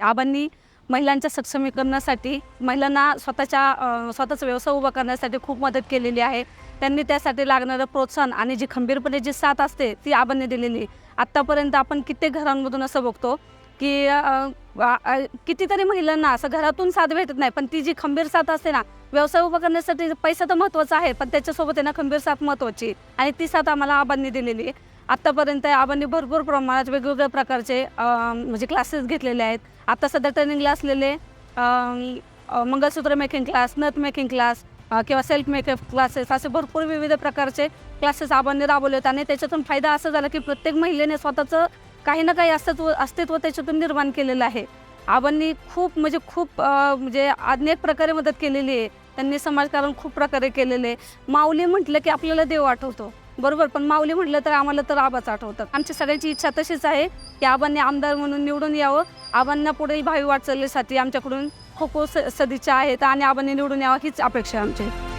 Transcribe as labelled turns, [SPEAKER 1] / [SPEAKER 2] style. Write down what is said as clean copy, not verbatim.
[SPEAKER 1] आबांनी महिलांच्या सक्षमीकरणासाठी महिलांना स्वतःचा व्यवसाय उभा करण्यासाठी खूप मदत केलेली आहे। त्यांनी त्यासाठी लागणारं प्रोत्साहन आणि जी खंबीरपणे जी साथ असते ती आबांनी दिलेली। आत्तापर्यंत आपण कित्येक घरांमधून असं बघतो की कितीतरी महिलांना असं घरातून साथ भेटत नाही, पण ती जी खंबीर साथ असते ना, व्यवसाय उभा करण्यासाठी पैसा तर महत्त्वाचा आहे, पण त्याच्यासोबत आहे ना खंबीर साथ महत्त्वाची, आणि ती साथ आम्हाला आबांनी दिलेली आहे। आत्तापर्यंत आबांनी भरपूर प्रमाणात वेगवेगळ्या प्रकारचे म्हणजे क्लासेस घेतलेले आहेत। आता सध्या ट्रेनिंगला असलेले मंगळसूत्र मेकिंग क्लास, नथ मेकिंग क्लास किंवा सेल्फ मेकअप क्लासेस, असे भरपूर विविध प्रकारचे क्लासेस आबांनी राबवले आहेत। आणि त्याच्यातून फायदा असा झाला की प्रत्येक महिलेने स्वतःचं काही ना काही अस्तित्व त्याच्यातून निर्माण केलेलं आहे। आबांनी खूप म्हणजे अनेक प्रकारे मदत केलेली आहे। त्यांनी समाजकारण खूप प्रकारे केलेले आहे। माऊली म्हटलं की आपल्याला देव आठवतो, बरोबर, पण माऊली म्हटलं तर आम्हाला तर आबाच आठवतात। आमची सगळ्यांची इच्छा तशीच आहे की आबांनी आमदार म्हणून निवडून यावं। आबांना पुढील भावी वाटचालीसाठी आमच्याकडून खूप सदिच्छा आहेत आणि आबांनी निवडून यावं हीच अपेक्षा आहे आमची।